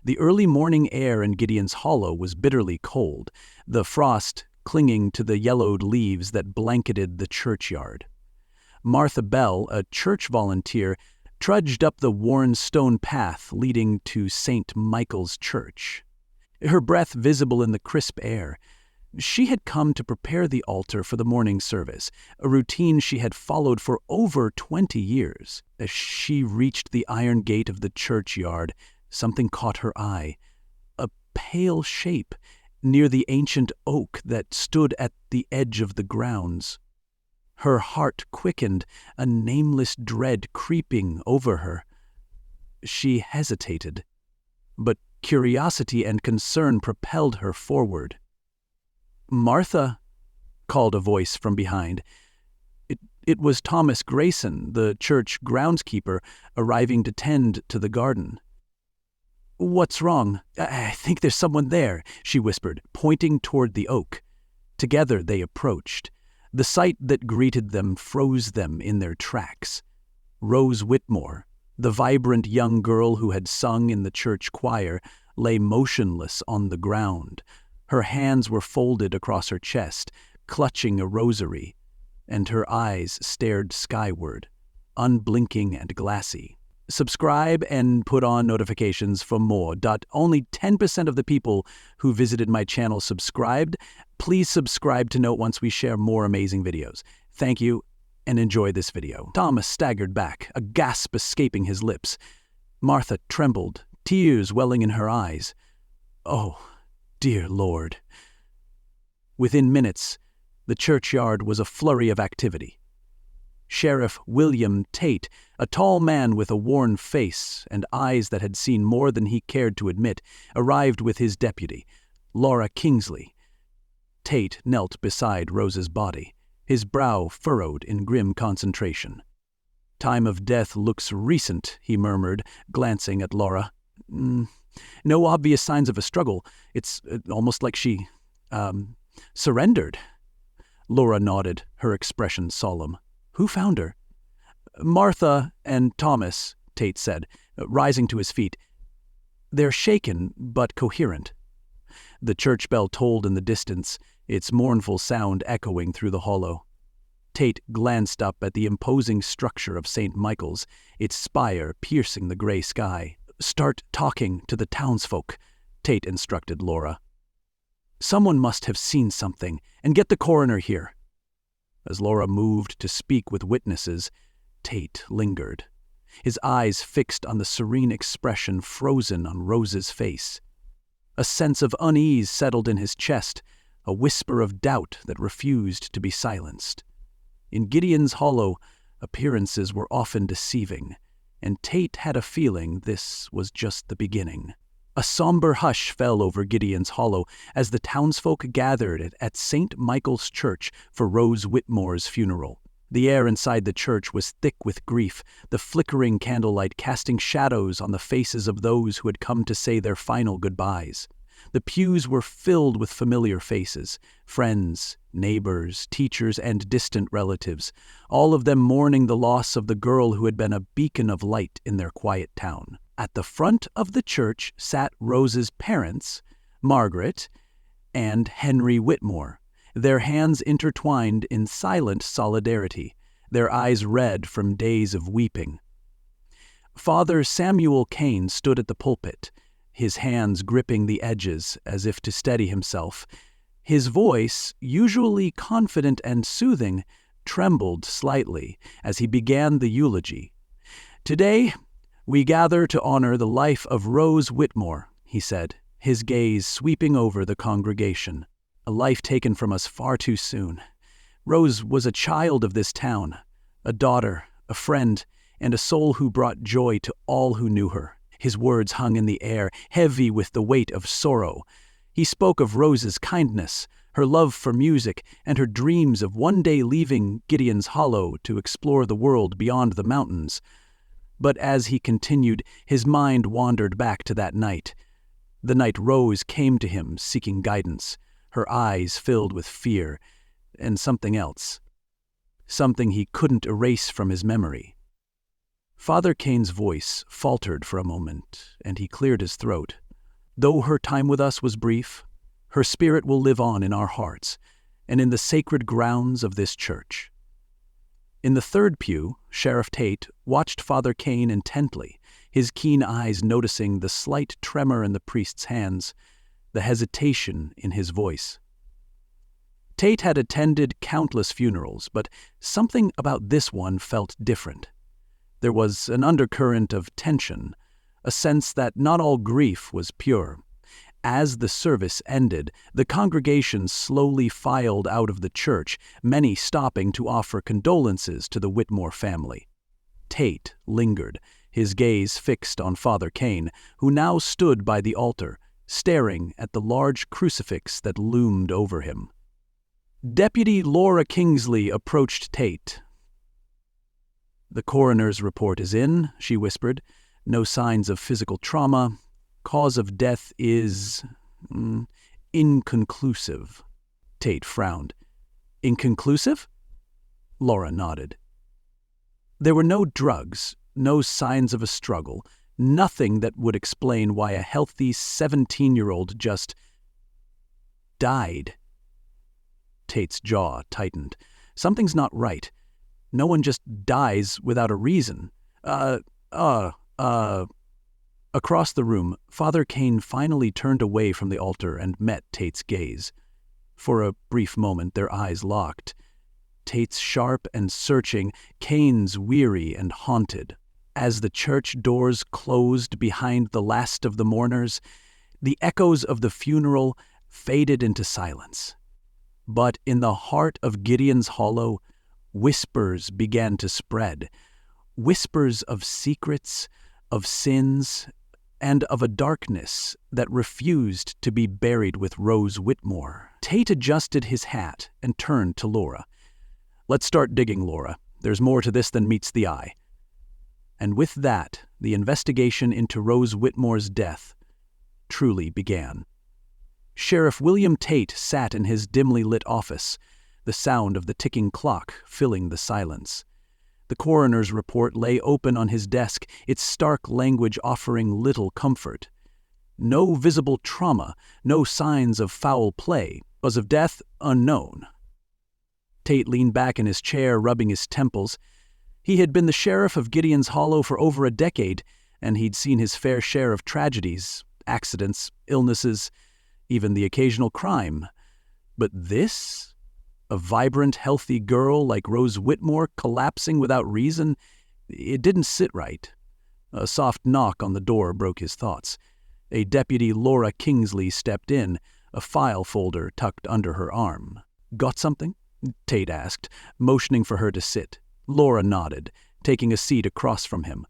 The early morning air in Gideon's Hollow was bitterly cold, the frost clinging to the yellowed leaves that blanketed the churchyard. Martha Bell, a church volunteer, trudged up the worn stone path leading to St. Michael's Church, her breath visible in the crisp air. She had come to prepare the altar for the morning service, a routine she had followed for over 20 years. As she reached the iron gate of the churchyard, something caught her eye. A pale shape near the ancient oak that stood at the edge of the grounds. Her heart quickened, a nameless dread creeping over her. She hesitated, but curiosity and concern propelled her forward. "Martha," called a voice from behind. It was Thomas Grayson, the church groundskeeper, arriving to tend to the garden. "What's wrong? I think there's someone there," she whispered, pointing toward the oak. Together they approached. The sight that greeted them froze them in their tracks. Rose Whitmore, the vibrant young girl who had sung in the church choir, lay motionless on the ground. Her hands were folded across her chest, clutching a rosary, and her eyes stared skyward, unblinking and glassy. Subscribe and put on notifications for more. Only 10% of the people who visited my channel subscribed. Please subscribe to know once we share more amazing videos. Thank you, and enjoy this video. Thomas staggered back, a gasp escaping his lips. Martha trembled, tears welling in her eyes. "Oh, dear Lord." Within minutes, the churchyard was a flurry of activity. Sheriff William Tate, a tall man with a worn face and eyes that had seen more than he cared to admit, arrived with his deputy, Laura Kingsley. Tate knelt beside Rose's body, his brow furrowed in grim concentration. "Time of death looks recent," he murmured, glancing at Laura. "No obvious signs of a struggle. It's almost like she, surrendered." Laura nodded, her expression solemn. "Who found her?" "Martha and Thomas," Tate said, rising to his feet. "They're shaken, but coherent." The church bell tolled in the distance, its mournful sound echoing through the hollow. Tate glanced up at the imposing structure of St. Michael's, its spire piercing the gray sky. "Start talking to the townsfolk," Tate instructed Laura. "Someone must have seen something, and get the coroner here." As Laura moved to speak with witnesses, Tate lingered, his eyes fixed on the serene expression frozen on Rose's face. A sense of unease settled in his chest, a whisper of doubt that refused to be silenced. In Gideon's Hollow, appearances were often deceiving, and Tate had a feeling this was just the beginning. A somber hush fell over Gideon's Hollow as the townsfolk gathered at St. Michael's Church for Rose Whitmore's funeral. The air inside the church was thick with grief, the flickering candlelight casting shadows on the faces of those who had come to say their final goodbyes. The pews were filled with familiar faces, friends, neighbors, teachers, and distant relatives, all of them mourning the loss of the girl who had been a beacon of light in their quiet town. At the front of the church sat Rose's parents, Margaret and Henry Whitmore, their hands intertwined in silent solidarity, their eyes red from days of weeping. Father Samuel Kane stood at the pulpit, his hands gripping the edges as if to steady himself. His voice, usually confident and soothing, trembled slightly as he began the eulogy. "Today, we gather to honor the life of Rose Whitmore," he said, his gaze sweeping over the congregation. "A life taken from us far too soon. Rose was a child of this town, a daughter, a friend, and a soul who brought joy to all who knew her." His words hung in the air, heavy with the weight of sorrow. He spoke of Rose's kindness, her love for music, and her dreams of one day leaving Gideon's Hollow to explore the world beyond the mountains. But as he continued, his mind wandered back to that night. The night Rose came to him seeking guidance, her eyes filled with fear, and something else. Something he couldn't erase from his memory. Father Kane's voice faltered for a moment, and he cleared his throat. Though her time with us was brief, her spirit will live on in our hearts and in the sacred grounds of this church." In the third pew, Sheriff Tate watched Father Kane intently, his keen eyes noticing the slight tremor in the priest's hands, the hesitation in his voice. Tate had attended countless funerals, but something about this one felt different. There was an undercurrent of tension, a sense that not all grief was pure. As the service ended, the congregation slowly filed out of the church, many stopping to offer condolences to the Whitmore family. Tate lingered, his gaze fixed on Father Kane, who now stood by the altar, staring at the large crucifix that loomed over him. Deputy Laura Kingsley approached Tate. "The coroner's report is in," she whispered. "No signs of physical trauma. Cause of death is inconclusive." Tate frowned. "Inconclusive?" Laura nodded. There were no drugs, no signs of a struggle, nothing that would explain why a healthy 17-year-old just died. Tate's jaw tightened. Something's not right. No one just dies without a reason. Across the room, Father Kane finally turned away from the altar and met Tate's gaze. For a brief moment, their eyes locked. Tate's sharp and searching, Kane's weary and haunted. As the church doors closed behind the last of the mourners, the echoes of the funeral faded into silence. But in the heart of Gideon's Hollow, whispers began to spread. Whispers of secrets, of sins, and of a darkness that refused to be buried with Rose Whitmore. Tate adjusted his hat and turned to Laura. "Let's start digging, Laura. There's more to this than meets the eye." And with that, the investigation into Rose Whitmore's death truly began. Sheriff William Tate sat in his dimly lit office, the sound of the ticking clock filling the silence. The coroner's report lay open on his desk, its stark language offering little comfort. No visible trauma, no signs of foul play, cause of death unknown. Tate leaned back in his chair, rubbing his temples. He had been the sheriff of Gideon's Hollow for over a decade, and he'd seen his fair share of tragedies, accidents, illnesses, even the occasional crime. But this? A vibrant, healthy girl like Rose Whitmore collapsing without reason? It didn't sit right. A soft knock on the door broke his thoughts. A deputy Laura Kingsley stepped in, a file folder tucked under her arm. "Got something?" Tate asked, motioning for her to sit. Laura nodded, taking a seat across from him.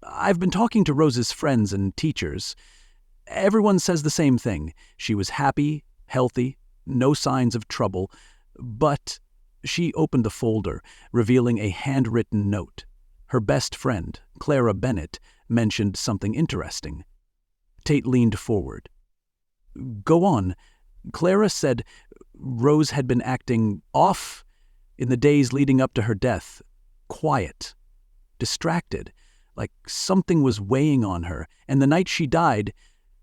"I've been talking to Rose's friends and teachers. Everyone says the same thing. She was happy, healthy, no signs of trouble, but—" She opened the folder, revealing a handwritten note. Her best friend, Clara Bennett, mentioned something interesting. Tate leaned forward. "Go on." Clara said Rose had been acting off in the days leading up to her death. Quiet, distracted, like something was weighing on her, and the night she died,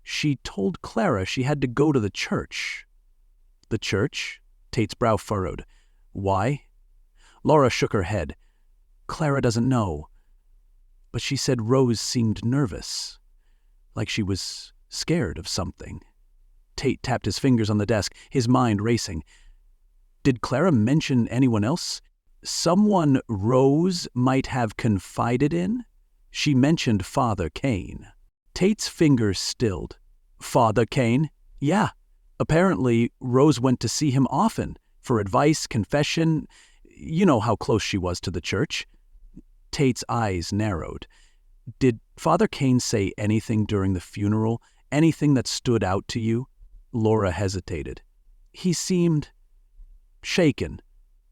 she told Clara she had to go to the church. "The church?" Tate's brow furrowed. "Why?" Laura shook her head. "Clara doesn't know. But she said Rose seemed nervous, like she was scared of something." Tate tapped his fingers on the desk, his mind racing. "Did Clara mention anyone else? Someone Rose might have confided in?" She mentioned Father Kane. Tate's fingers stilled. "Father Kane? Yeah. Apparently, Rose went to see him often, for advice, confession. You know how close she was to the church." Tate's eyes narrowed. "Did Father Kane say anything during the funeral? Anything that stood out to you?" Laura hesitated. "He seemed shaken,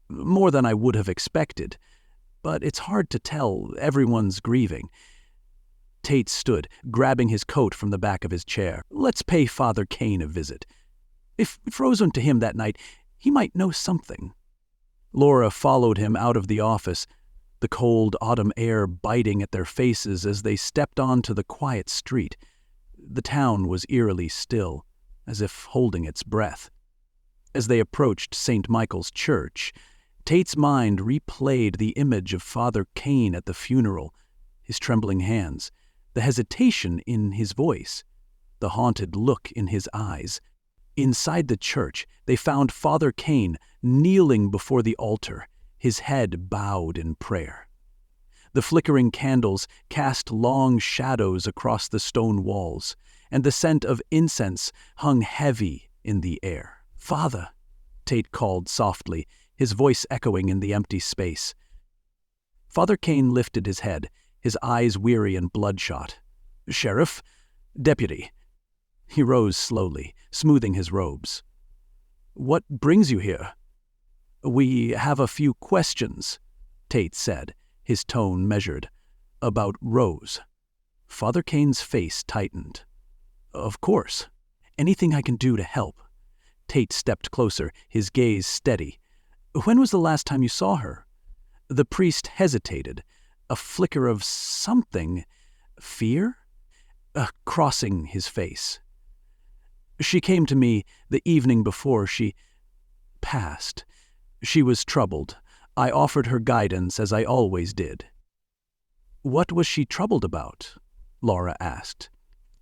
more than I would have expected. But it's hard to tell, everyone's grieving." Tate stood, grabbing his coat from the back of his chair. "Let's pay Father Kane a visit. If Rose went to him that night, he might know something." Laura followed him out of the office, the cold autumn air biting at their faces as they stepped onto the quiet street. The town was eerily still, as if holding its breath. As they approached St. Michael's Church, Tate's mind replayed the image of Father Kane at the funeral, his trembling hands, the hesitation in his voice, the haunted look in his eyes. Inside the church, they found Father Kane kneeling before the altar, his head bowed in prayer. The flickering candles cast long shadows across the stone walls, and the scent of incense hung heavy in the air. "Father," Tate called softly, his voice echoing in the empty space. Father Kane lifted his head, his eyes weary and bloodshot. "Sheriff, deputy." He rose slowly, smoothing his robes. "What brings you here?" "We have a few questions," Tate said, his tone measured, "about Rose." Father Kane's face tightened. "Of course. Anything I can do to help." Tate stepped closer, his gaze steady. "When was the last time you saw her?" The priest hesitated, a flicker of something, fear, crossing his face. "She came to me the evening before she passed. She was troubled. I offered her guidance as I always did." "What was she troubled about?" Laura asked.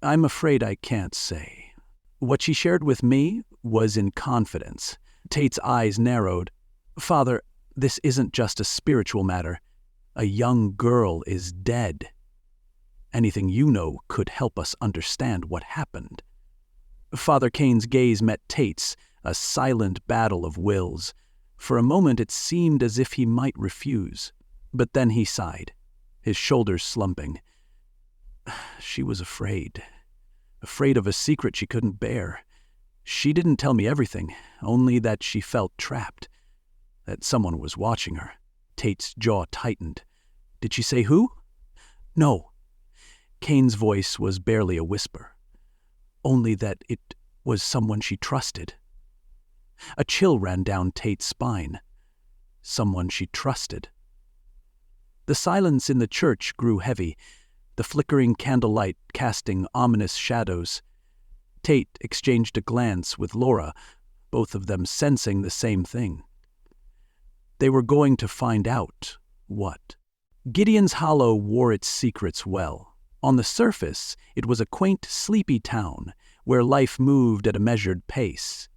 "I'm afraid I can't say. What she shared with me was in confidence." Tate's eyes narrowed. "Father, this isn't just a spiritual matter. A young girl is dead. Anything you know could help us understand what happened." Father Kane's gaze met Tate's, a silent battle of wills. For a moment it seemed as if he might refuse, but then he sighed, his shoulders slumping. "She was afraid of a secret she couldn't bear. She didn't tell me everything, only that she felt trapped, that someone was watching her." Tate's jaw tightened. "Did she say who?" "No." Kane's voice was barely a whisper. "Only that it was someone she trusted." A chill ran down Tate's spine. Someone she trusted. The silence in the church grew heavy, the flickering candlelight casting ominous shadows. Tate exchanged a glance with Laura, both of them sensing the same thing. They were going to find out what. Gideon's Hollow wore its secrets well. On the surface, it was a quaint, sleepy town where life moved at a measured pace.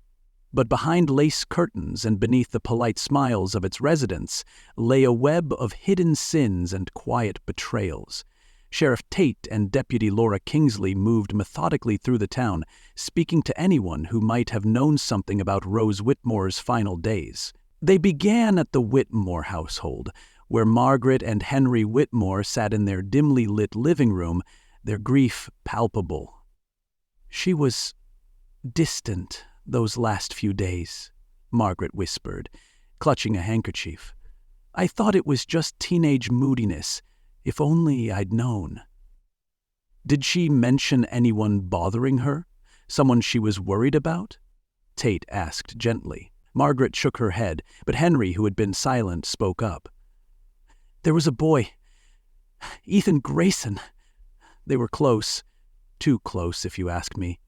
But behind lace curtains and beneath the polite smiles of its residents lay a web of hidden sins and quiet betrayals. Sheriff Tate and Deputy Laura Kingsley moved methodically through the town, speaking to anyone who might have known something about Rose Whitmore's final days. They began at the Whitmore household, where Margaret and Henry Whitmore sat in their dimly lit living room, their grief palpable. "She was distant those last few days," Margaret whispered, clutching a handkerchief. "I thought it was just teenage moodiness. If only I'd known." "Did she mention anyone bothering her? Someone she was worried about?" Tate asked gently. Margaret shook her head, but Henry, who had been silent, spoke up. "There was a boy, Ethan Grayson. They were close. Too close, if you ask me."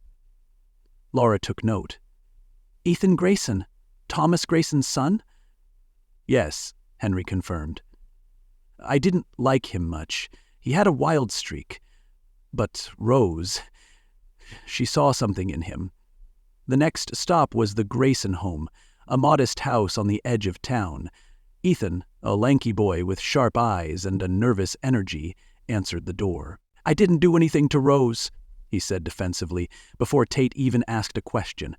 Laura took note. "Ethan Grayson, Thomas Grayson's son?" "Yes," Henry confirmed. "I didn't like him much. He had a wild streak. But Rose, she saw something in him. The next stop was the Grayson home, a modest house on the edge of town. Ethan, a lanky boy with sharp eyes and a nervous energy, answered the door. "I didn't do anything to Rose," he said defensively, before Tate even asked a question.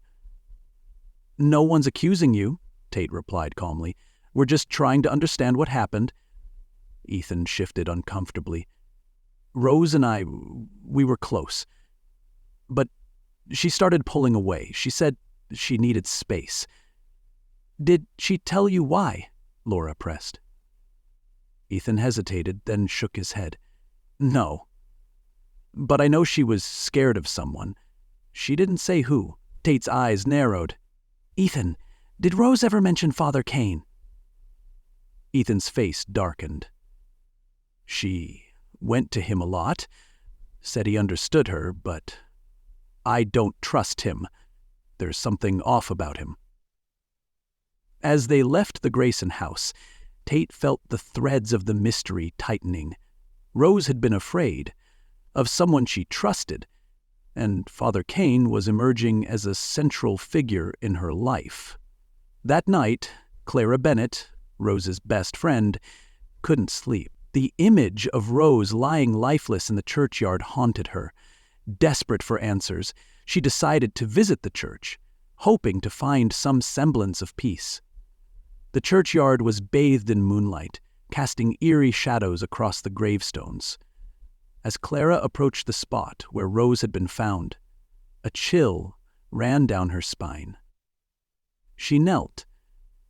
"No one's accusing you," Tate replied calmly. "We're just trying to understand what happened." Ethan shifted uncomfortably. "Rose and we were close. But she started pulling away. She said she needed space." "Did she tell you why?" Laura pressed. Ethan hesitated, then shook his head. "No. But I know she was scared of someone. She didn't say who." Tate's eyes narrowed. "Ethan, did Rose ever mention Father Kane?" Ethan's face darkened. "She went to him a lot, said he understood her, but I don't trust him. There's something off about him." As they left the Grayson house, Tate felt the threads of the mystery tightening. Rose had been afraid of someone she trusted, and Father Kane was emerging as a central figure in her life. That night, Clara Bennett, Rose's best friend, couldn't sleep. The image of Rose lying lifeless in the churchyard haunted her. Desperate for answers, she decided to visit the church, hoping to find some semblance of peace. The churchyard was bathed in moonlight, casting eerie shadows across the gravestones. As Clara approached the spot where Rose had been found, a chill ran down her spine. She knelt,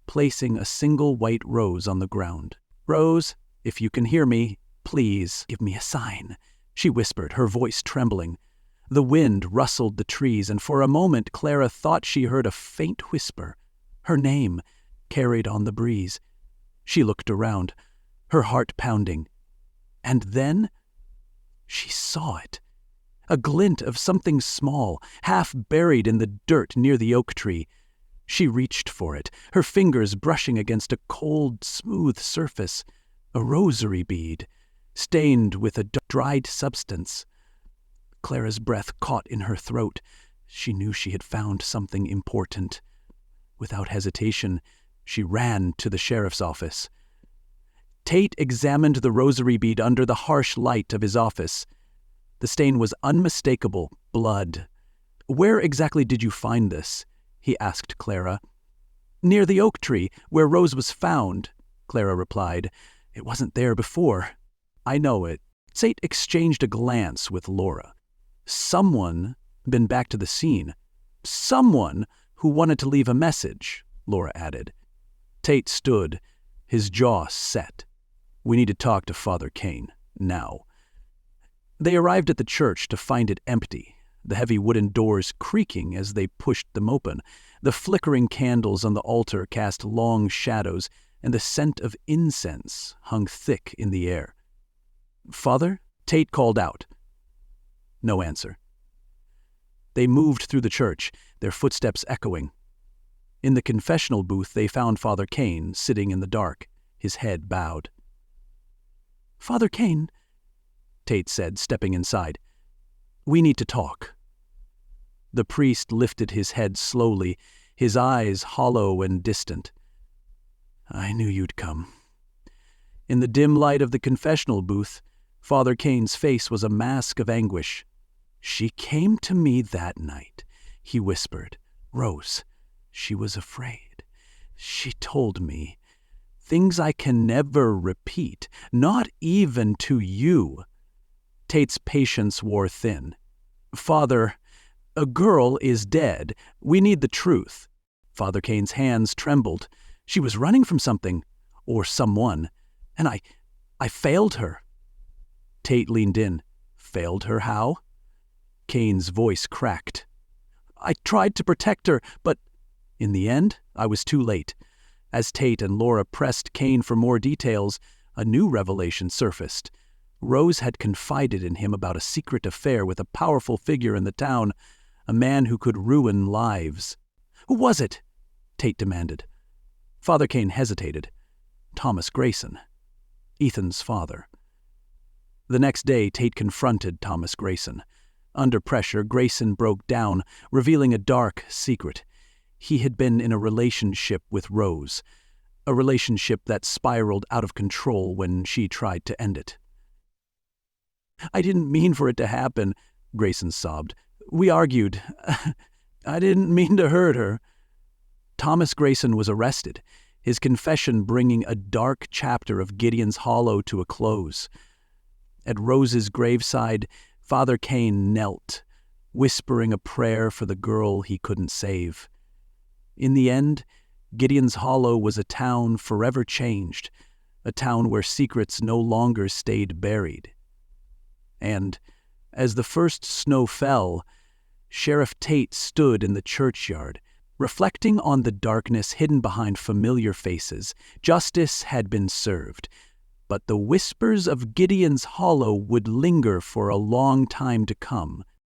placing a single white rose on the ground. "Rose, if you can hear me, please give me a sign," she whispered, her voice trembling. The wind rustled the trees, and for a moment Clara thought she heard a faint whisper, her name carried on the breeze. She looked around, her heart pounding. And then she saw it. A glint of something small, half buried in the dirt near the oak tree. She reached for it, her fingers brushing against a cold, smooth surface. A rosary bead, stained with a dried substance. Clara's breath caught in her throat. She knew she had found something important. Without hesitation, she ran to the sheriff's office. Tate examined the rosary bead under the harsh light of his office. The stain was unmistakable, blood. "Where exactly did you find this?" he asked Clara. "Near the oak tree, where Rose was found," Clara replied. "It wasn't there before." "I know it." Tate exchanged a glance with Laura. "Someone been back to the scene. Someone who wanted to leave a message," Laura added. Tate stood, his jaw set. "We need to talk to Father Kane, now." They arrived at the church to find it empty, the heavy wooden doors creaking as they pushed them open. The flickering candles on the altar cast long shadows, and the scent of incense hung thick in the air. "Father?" Tate called out. No answer. They moved through the church, their footsteps echoing. In the confessional booth, they found Father Kane sitting in the dark, his head bowed. "Father Kane," Tate said, stepping inside. "We need to talk." The priest lifted his head slowly, his eyes hollow and distant. "I knew you'd come." In the dim light of the confessional booth, Father Kane's face was a mask of anguish. "She came to me that night," he whispered. "Rose, she was afraid. She told me things I can never repeat, not even to you." Tate's patience wore thin. "Father, a girl is dead. We need the truth." Father Kane's hands trembled. "She was running from something, or someone, and I failed her." Tate leaned in. "Failed her how?" Kane's voice cracked. "I tried to protect her, but in the end, I was too late." As Tate and Laura pressed Kane for more details, a new revelation surfaced. Rose had confided in him about a secret affair with a powerful figure in the town, a man who could ruin lives. "Who was it?" Tate demanded. Father Kane hesitated. "Thomas Grayson, Ethan's father." The next day, Tate confronted Thomas Grayson. Under pressure, Grayson broke down, revealing a dark secret. He had been in a relationship with Rose, a relationship that spiraled out of control when she tried to end it. "I didn't mean for it to happen," Grayson sobbed. "We argued. I didn't mean to hurt her." Thomas Grayson was arrested, his confession bringing a dark chapter of Gideon's Hollow to a close. At Rose's graveside, Father Kane knelt, whispering a prayer for the girl he couldn't save. In the end, Gideon's Hollow was a town forever changed, a town where secrets no longer stayed buried. And, as the first snow fell, Sheriff Tate stood in the churchyard, reflecting on the darkness hidden behind familiar faces. Justice had been served, but the whispers of Gideon's Hollow would linger for a long time to come.